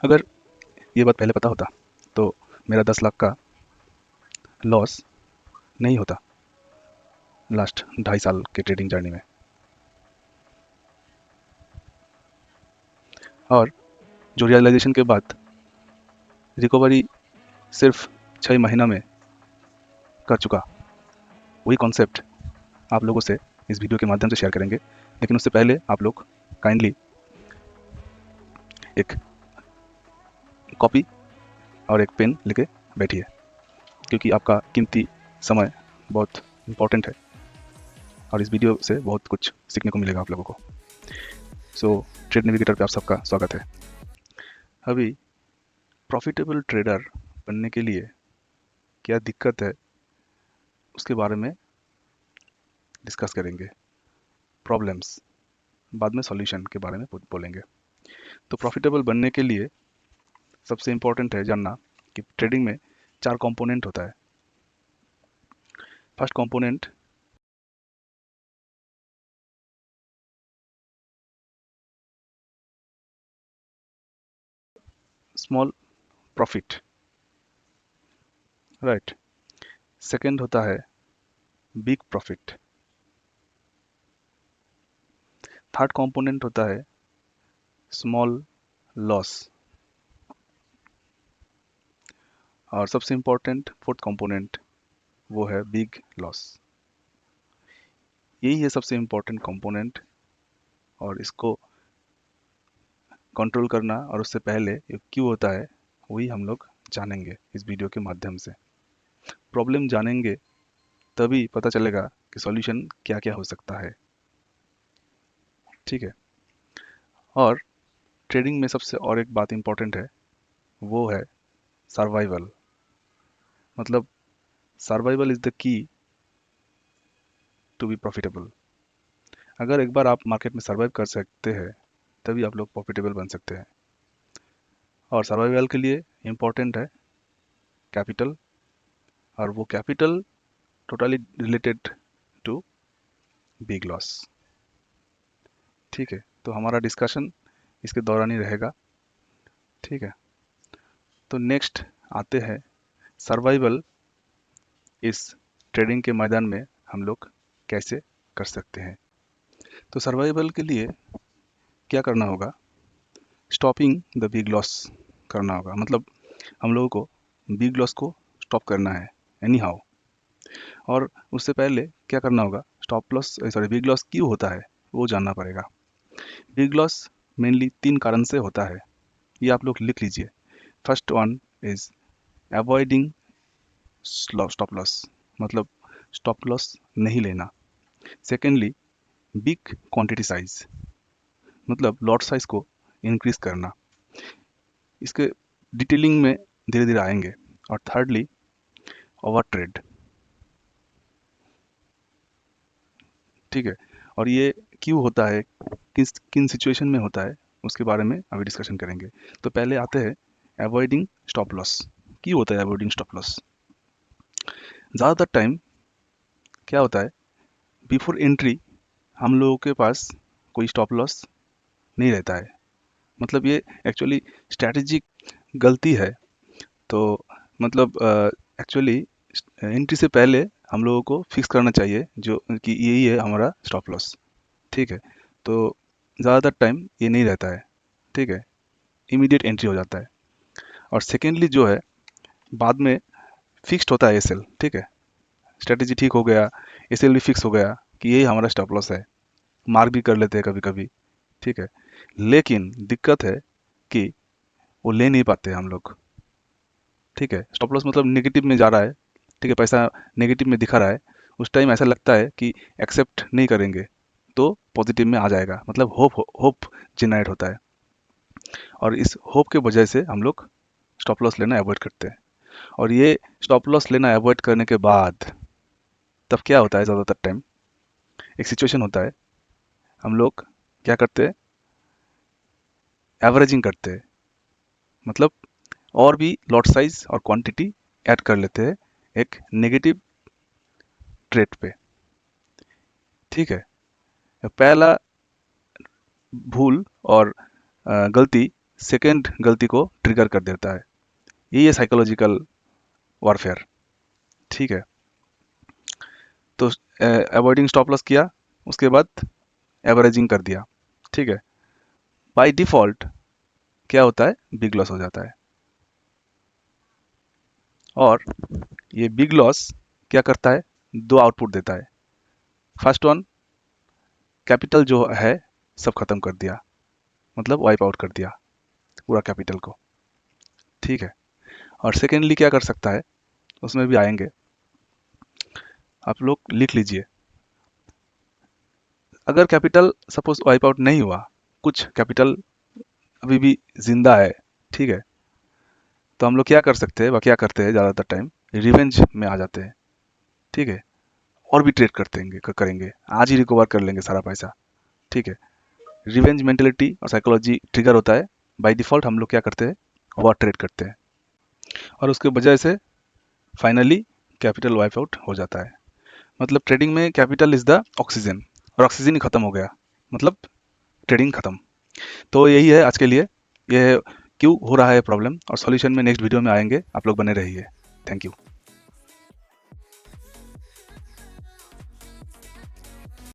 अगर ये बात पहले पता होता तो मेरा 10 लाख का लॉस नहीं होता लास्ट 2.5 साल के ट्रेडिंग जर्नी में। और जो रियलाइजेशन के बाद रिकवरी सिर्फ 6 महीना में कर चुका, वही कॉन्सेप्ट आप लोगों से इस वीडियो के माध्यम से शेयर करेंगे। लेकिन उससे पहले आप लोग काइंडली एक कॉपी और एक पेन लेके बैठिए, क्योंकि आपका कीमती समय बहुत इम्पोर्टेंट है और इस वीडियो से बहुत कुछ सीखने को मिलेगा आप लोगों को। सो ट्रेड नेविगेटर पे आप सबका स्वागत है। अभी प्रॉफिटेबल ट्रेडर बनने के लिए क्या दिक्कत है उसके बारे में डिस्कस करेंगे। प्रॉब्लम्स, बाद में सॉल्यूशन के बारे में बोलेंगे। तो प्रॉफिटेबल बनने के लिए सबसे इम्पोर्टेंट है जानना कि ट्रेडिंग में 4 कंपोनेंट होता है। First component small profit, right. Second होता है बिग प्रॉफिट। थर्ड कंपोनेंट होता है स्मॉल लॉस। और सबसे इम्पोर्टेंट फोर्थ कंपोनेंट वो है बिग लॉस। यही है सबसे इम्पोर्टेंट कंपोनेंट और इसको कंट्रोल करना और उससे पहले ये क्यों होता है वही हम लोग जानेंगे इस वीडियो के माध्यम से। प्रॉब्लम जानेंगे तभी पता चलेगा कि सॉल्यूशन क्या क्या हो सकता है, ठीक है। और ट्रेडिंग में सबसे और एक बात इंपॉर्टेंट है, वो है सर्वाइवल। मतलब survival is the key to be profitable. अगर एक बार आप मार्केट में सर्वाइव कर सकते हैं तभी आप लोग प्रॉफिटेबल बन सकते हैं। और सर्वाइवल के लिए इम्पोर्टेंट है कैपिटल, और वो capital totally related to big loss, ठीक है। तो हमारा डिस्कशन इसके दौरान ही रहेगा, ठीक है। तो नेक्स्ट आते हैं सर्वाइवल इस ट्रेडिंग के मैदान में हम लोग कैसे कर सकते हैं। तो सर्वाइवल के लिए क्या करना होगा, स्टॉपिंग द बिग लॉस करना होगा। मतलब हम लोगों को बिग लॉस को स्टॉप करना है एनी हाउ। और उससे पहले क्या करना होगा, stop loss sorry big loss क्यों होता है वो जानना पड़ेगा। बिग लॉस मेनली 3 कारण से होता है, ये आप लोग लिख लीजिए। First one is avoiding stop loss, मतलब स्टॉप लॉस नहीं लेना। सेकेंडली बिग क्वांटिटी साइज, मतलब लॉट साइज को इंक्रीज करना। इसके डिटेलिंग में धीरे धीरे आएंगे। और थर्डली ओवर ट्रेड, ठीक है। और ये क्यों होता है, किस किन सिचुएशन में होता है उसके बारे में अभी डिस्कशन करेंगे। तो पहले आते हैं अवॉइडिंग स्टॉप लॉस। क्यों होता है अवॉइडिंग स्टॉप लॉस? ज़्यादातर टाइम क्या होता है, बिफोर एंट्री हम लोगों के पास कोई स्टॉप लॉस नहीं रहता है। मतलब ये एक्चुअली स्ट्रैटेजिक गलती है। तो मतलब एक्चुअली एंट्री से पहले हम लोगों को फिक्स करना चाहिए जो कि यही है हमारा स्टॉप लॉस, ठीक है। तो ज़्यादातर टाइम ये नहीं रहता है, ठीक है, इमीडिएट एंट्री हो जाता है। और सेकेंडली जो है बाद में फिक्स्ड होता है एसएल, ठीक है। स्ट्रेटेजी ठीक हो गया, एसएल भी फिक्स हो गया कि यही हमारा स्टॉप लॉस है, मार्क भी कर लेते हैं कभी कभी, ठीक है। लेकिन दिक्कत है कि वो ले नहीं पाते हम लोग, ठीक है। स्टॉप लॉस मतलब नेगेटिव में जा रहा है, ठीक है, पैसा नेगेटिव में दिखा रहा है। उस टाइम ऐसा लगता है कि एक्सेप्ट नहीं करेंगे तो पॉजिटिव में आ जाएगा, मतलब होप होप जनरेट होता है। और इस होप के वजह से हम लोग स्टॉप लॉस लेना अवॉइड करते हैं। और ये स्टॉप लॉस लेना अवॉइड करने के बाद तब क्या होता है, ज़्यादातर टाइम एक सिचुएशन होता है, हम लोग क्या करते हैं, एवरेजिंग करते हैं। मतलब और भी लॉट साइज और क्वांटिटी ऐड कर लेते हैं एक नेगेटिव ट्रेड पे, ठीक है। पहला भूल और गलती सेकेंड गलती को ट्रिगर कर देता है। यही है साइकोलॉजिकल वॉरफेयर। ठीक है, तो अवॉइडिंग स्टॉप लॉस किया, उसके बाद एवरेजिंग कर दिया। ठीक है, बाय डिफॉल्ट क्या होता है, बिग लॉस हो जाता है। और ये बिग लॉस क्या करता है, दो आउटपुट देता है। फर्स्ट वन, कैपिटल जो है सब खत्म कर दिया, मतलब वाइप आउट कर दिया पूरा कैपिटल को। ठीक है, और सेकेंडली क्या कर सकता है, उसमें भी आएंगे, आप लोग लिख लीजिए। अगर कैपिटल सपोज वाइप आउट नहीं हुआ, कुछ कैपिटल अभी भी जिंदा है, ठीक है, तो हम लोग क्या कर सकते हैं, वह क्या करते हैं ज़्यादातर टाइम, रिवेंज में आ जाते हैं। ठीक है, और भी ट्रेड करेंगे, आज ही रिकवर कर लेंगे सारा पैसा। ठीक है, रिवेंज मेंटेलिटी और साइकोलॉजी ट्रिगर होता है। बाय डिफॉल्ट हम लोग क्या करते हैं, वॉर ट्रेड करते हैं, और उसके वजह से फाइनली कैपिटल वाइप आउट हो जाता है। मतलब ट्रेडिंग में कैपिटल इज द ऑक्सीजन, और ऑक्सीजन ही खत्म हो गया, मतलब ट्रेडिंग खत्म। तो यही है आज के लिए, यह क्यों हो रहा है प्रॉब्लम, और सॉल्यूशन में नेक्स्ट वीडियो में आएंगे। आप लोग बने रहिए। Thank you.